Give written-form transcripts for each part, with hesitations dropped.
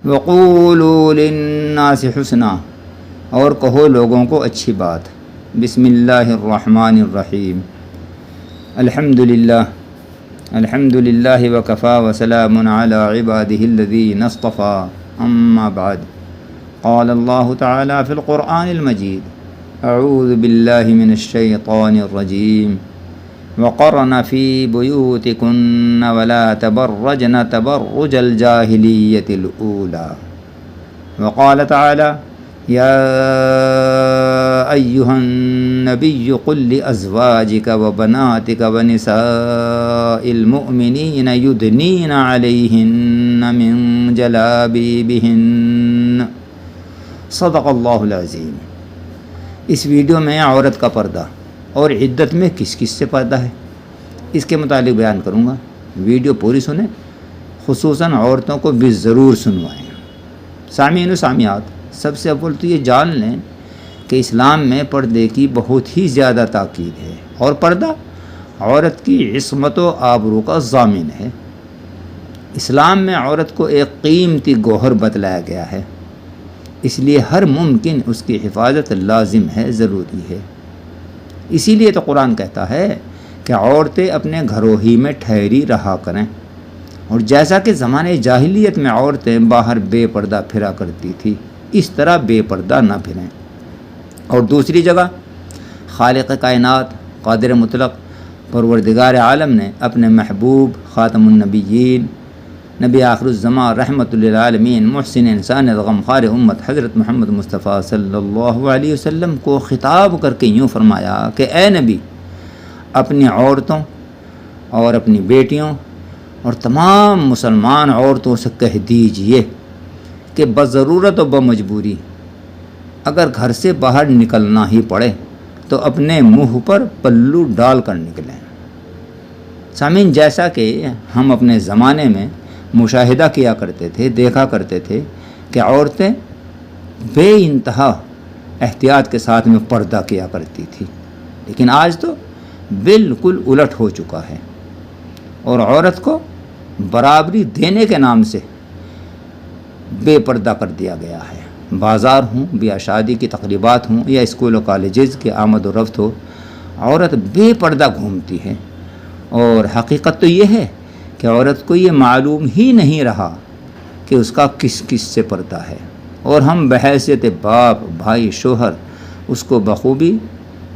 وقولوا للناس حسنا، اور کہو لوگوں کو اچھی بات۔ بسم اللہ الرحمن الرحیم۔ الحمد للہ وکفا وسلام علی عبادہ الذین اصطفیٰ، اما بعد، قال اللہ تعالی فی القرآن المجید، اعوذ باللہ من الشیطان الرجیم، وقرن فی بیوتکن ولا تبرجن تبرج الجاہلیۃ الاولی، وقال تعالی یا ایہا النبی قل لازواجک وبناتک ونساء المؤمنین یدنین علیہن من جلابیبہن، صدق اللہ العظیم۔ اس ویڈیو میں عورت کا پردہ اور عدت میں کس کس سے پردہ ہے، اس کے متعلق بیان کروں گا۔ ویڈیو پوری سنیں، خصوصاً عورتوں کو بھی ضرور سنوائیں۔ سامعین و سامعات، سب سے اول تو یہ جان لیں کہ اسلام میں پردے کی بہت ہی زیادہ تاکید ہے، اور پردہ عورت کی عصمت و آبرو کا ضامن ہے۔ اسلام میں عورت کو ایک قیمتی گوہر بتلایا گیا ہے، اس لیے ہر ممکن اس کی حفاظت لازم ہے، ضروری ہے۔ اسی لیے تو قرآن کہتا ہے کہ عورتیں اپنے گھروں ہی میں ٹھہری رہا کریں، اور جیسا کہ زمانے جاہلیت میں عورتیں باہر بے پردہ پھرا کرتی تھی، اس طرح بے پردہ نہ پھریں۔ اور دوسری جگہ خالق کائنات قادر مطلق پروردگار عالم نے اپنے محبوب خاتم النبیین نبی آخر الزمان رحمت للعالمین محسن انسان غمخوار امت حضرت محمد مصطفیٰ صلی اللہ علیہ وسلم کو خطاب کر کے یوں فرمایا کہ اے نبی، اپنی عورتوں اور اپنی بیٹیوں اور تمام مسلمان عورتوں سے کہہ دیجئے کہ بضرورت و بمجبوری اگر گھر سے باہر نکلنا ہی پڑے تو اپنے منہ پر پلو ڈال کر نکلیں۔ سامعین، جیسا کہ ہم اپنے زمانے میں مشاہدہ کیا کرتے تھے، دیکھا کرتے تھے کہ عورتیں بے انتہا احتیاط کے ساتھ میں پردہ کیا کرتی تھی، لیکن آج تو بالکل الٹ ہو چکا ہے، اور عورت کو برابری دینے کے نام سے بے پردہ کر دیا گیا ہے۔ بازار ہوں، بیاہ شادی کی تقریبات ہوں، یا اسکول و کالجز کے آمد و رفت ہو، عورت بے پردہ گھومتی ہے، اور حقیقت تو یہ ہے کہ عورت کو یہ معلوم ہی نہیں رہا کہ اس کا کس کس سے پردہ ہے، اور ہم بحیثیت باپ، بھائی، شوہر اس کو بخوبی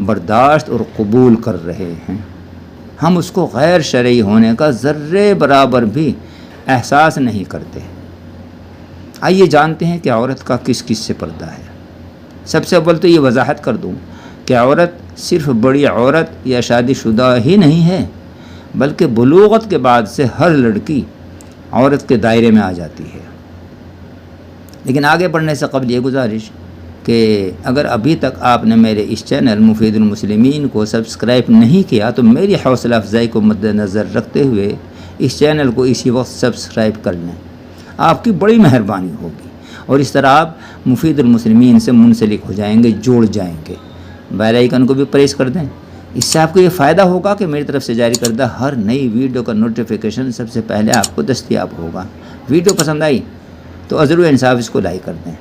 برداشت اور قبول کر رہے ہیں۔ ہم اس کو غیر شرعی ہونے کا ذرے برابر بھی احساس نہیں کرتے۔ آئیے جانتے ہیں کہ عورت کا کس کس سے پردہ ہے۔ سب سے اول تو یہ وضاحت کر دوں کہ عورت صرف بڑی عورت یا شادی شدہ ہی نہیں ہے، بلکہ بلوغت کے بعد سے ہر لڑکی عورت کے دائرے میں آ جاتی ہے۔ لیکن آگے بڑھنے سے قبل یہ گزارش کہ اگر ابھی تک آپ نے میرے اس چینل مفید المسلمین کو سبسکرائب نہیں کیا تو میری حوصلہ افزائی کو مد نظر رکھتے ہوئے اس چینل کو اسی وقت سبسکرائب کر لیں، آپ کی بڑی مہربانی ہوگی، اور اس طرح آپ مفید المسلمین سے منسلک ہو جائیں گے، جوڑ جائیں گے۔ بیل آئیکن کو بھی پریس کر دیں، اس سے آپ کو یہ فائدہ ہوگا کہ میری طرف سے جاری کردہ ہر نئی ویڈیو کا نوٹیفیکیشن سب سے پہلے آپ کو دستیاب ہوگا۔ ویڈیو پسند آئی تو عذر و انصاف اس کو لائک کر دیں،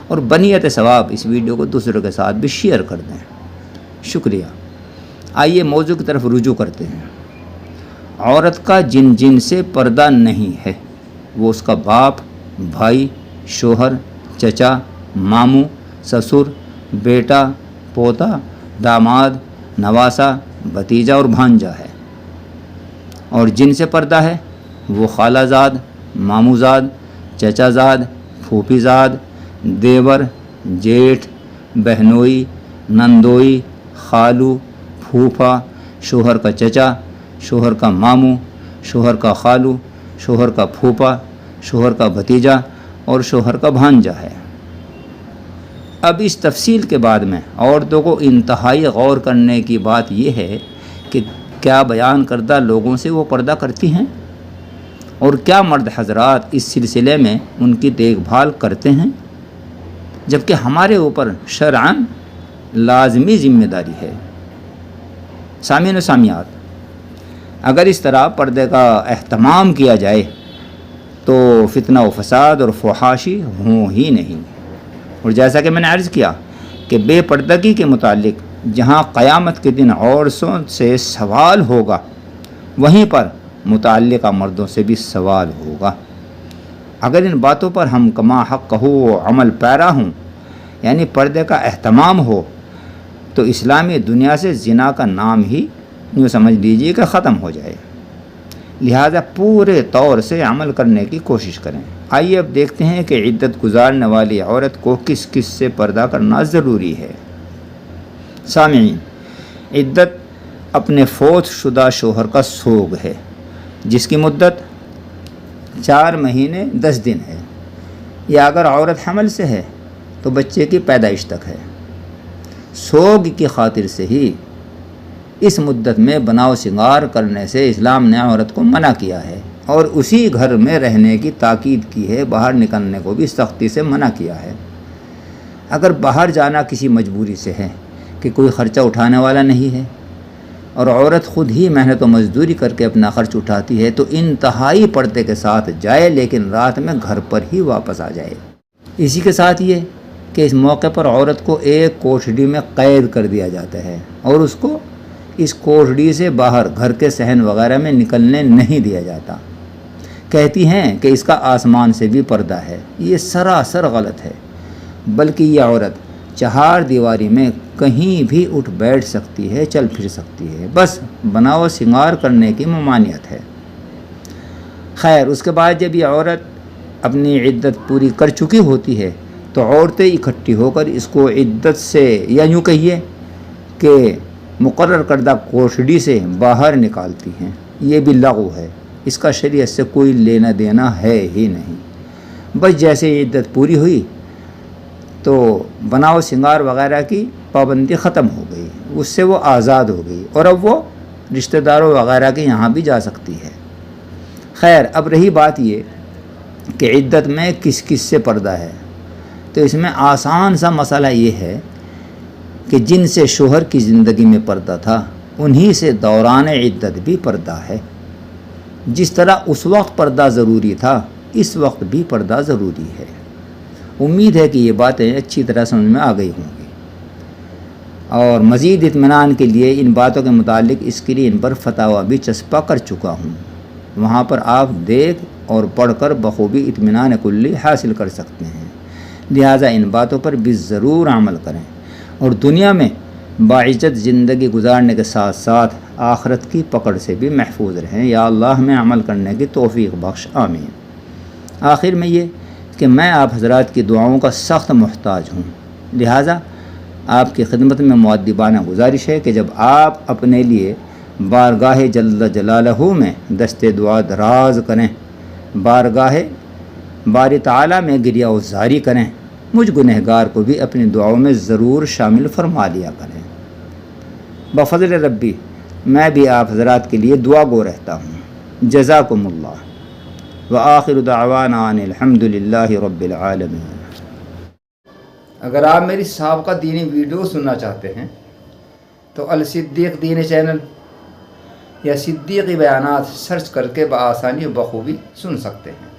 اور بنیت ثواب اس ویڈیو کو دوسروں کے ساتھ بھی شیئر کر دیں۔ شکریہ۔ آئیے موضوع کی طرف رجوع کرتے ہیں۔ عورت کا جن جن سے پردہ نہیں ہے، وہ اس کا باپ، بھائی، شوہر، چچا، ماموں، سسر، بیٹا، پوتا، داماد، نواسا، بھتیجا اور بھانجا ہے۔ اور جن سے پردہ ہے وہ خالہ زاد، ماموں زاد، چچا زاد، پھوپھی زاد، دیور، جیٹھ، بہنوئی، نندوئی، خالو، پھوپھا، شوہر کا چچا، شوہر کا ماموں، شوہر کا خالو، شوہر کا پھوپھا، شوہر کا بھتیجا اور شوہر کا بھانجا ہے۔ اب اس تفصیل کے بعد میں عورتوں کو انتہائی غور کرنے کی بات یہ ہے کہ کیا بیان کردہ لوگوں سے وہ پردہ کرتی ہیں، اور کیا مرد حضرات اس سلسلے میں ان کی دیکھ بھال کرتے ہیں، جبکہ ہمارے اوپر شرعاً لازمی ذمہ داری ہے۔ سامعین و سامعات، اگر اس طرح پردے کا اہتمام کیا جائے تو فتنہ و فساد اور فحاشی ہوں ہی نہیں۔ اور جیسا کہ میں نے عرض کیا کہ بے پردگی کے متعلق جہاں قیامت کے دن عورتوں سے سوال ہوگا، وہیں پر متعلقہ مردوں سے بھی سوال ہوگا۔ اگر ان باتوں پر ہم کما حق ہو عمل پیرا ہوں، یعنی پردے کا اہتمام ہو، تو اسلامی دنیا سے زنا کا نام ہی یوں سمجھ لیجیے کہ ختم ہو جائے۔ لہذا پورے طور سے عمل کرنے کی کوشش کریں۔ آئیے اب دیکھتے ہیں کہ عدت گزارنے والی عورت کو کس کس سے پردہ کرنا ضروری ہے۔ سامعین، عدت اپنے فوت شدہ شوہر کا سوگ ہے، جس کی مدت 4 مہینے 10 دن ہے، یا اگر عورت حمل سے ہے تو بچے کی پیدائش تک ہے۔ سوگ کی خاطر سے ہی اس مدت میں بناؤ سنگار کرنے سے اسلام نے عورت کو منع کیا ہے، اور اسی گھر میں رہنے کی تاکید کی ہے، باہر نکلنے کو بھی سختی سے منع کیا ہے۔ اگر باہر جانا کسی مجبوری سے ہے کہ کوئی خرچہ اٹھانے والا نہیں ہے، اور عورت خود ہی محنت و مزدوری کر کے اپنا خرچ اٹھاتی ہے، تو انتہائی پردے کے ساتھ جائے، لیکن رات میں گھر پر ہی واپس آ جائے۔ اسی کے ساتھ یہ کہ اس موقع پر عورت کو ایک کوٹھڑی میں قید کر دیا جاتا ہے، اور اس کو اس کوٹھڑی سے باہر گھر کے صحن وغیرہ میں نکلنے نہیں دیا جاتا۔ کہتی ہیں کہ اس کا آسمان سے بھی پردہ ہے، یہ سراسر غلط ہے، بلکہ یہ عورت 4 دیواری میں کہیں بھی اٹھ بیٹھ سکتی ہے، چل پھر سکتی ہے، بس بناؤ سنگار کرنے کی ممانعت ہے۔ خیر، اس کے بعد جب یہ عورت اپنی عدت پوری کر چکی ہوتی ہے تو عورتیں اکٹھی ہو کر اس کو عدت سے، یا یوں کہیے کہ مقرر کردہ کوٹھڑی سے باہر نکالتی ہیں۔ یہ بھی لغو ہے، اس کا شریعت سے کوئی لینا دینا ہے ہی نہیں۔ بس جیسے عدت پوری ہوئی تو بناؤ سنگار وغیرہ کی پابندی ختم ہو گئی، اس سے وہ آزاد ہو گئی، اور اب وہ رشتہ داروں وغیرہ کے یہاں بھی جا سکتی ہے۔ خیر، اب رہی بات یہ کہ عدت میں کس کس سے پردہ ہے، تو اس میں آسان سا مسئلہ یہ ہے کہ جن سے شوہر کی زندگی میں پردہ تھا انہی سے دوران عدت بھی پردہ ہے۔ جس طرح اس وقت پردہ ضروری تھا، اس وقت بھی پردہ ضروری ہے۔ امید ہے کہ یہ باتیں اچھی طرح سمجھ میں آ گئی ہوں گی، اور مزید اطمینان کے لیے ان باتوں کے متعلق اسکرین پر فتاوی بھی چسپاں کر چکا ہوں، وہاں پر آپ دیکھ اور پڑھ کر بخوبی اطمینان کلی حاصل کر سکتے ہیں۔ لہٰذا ان باتوں پر بھی ضرور عمل کریں، اور دنیا میں باعزت زندگی گزارنے کے ساتھ ساتھ آخرت کی پکڑ سے بھی محفوظ رہیں۔ یا اللہ ہمیں عمل کرنے کی توفیق بخش، آمین۔ آخر میں یہ کہ میں آپ حضرات کی دعاؤں کا سخت محتاج ہوں، لہٰذا آپ کی خدمت میں مؤدبانہ گزارش ہے کہ جب آپ اپنے لیے بارگاہ جل جلالہ میں دست دعا دراز کریں، بارگاہ باری تعالیٰ میں گریہ و زاری کریں، مجھ گنہگار کو بھی اپنی دعاؤں میں ضرور شامل فرما لیا کریں۔ بفضل ربی میں بھی آپ حضرات کے لیے دعا گو رہتا ہوں۔ جزاکم اللہ، وآخر دعوانا ان الحمد للہ رب العالمین۔ اگر آپ میری سابقہ دینی ویڈیو سننا چاہتے ہیں تو الصدیق دین چینل یا صدیقی بیانات سرچ کر کے بآسانی و بخوبی سن سکتے ہیں۔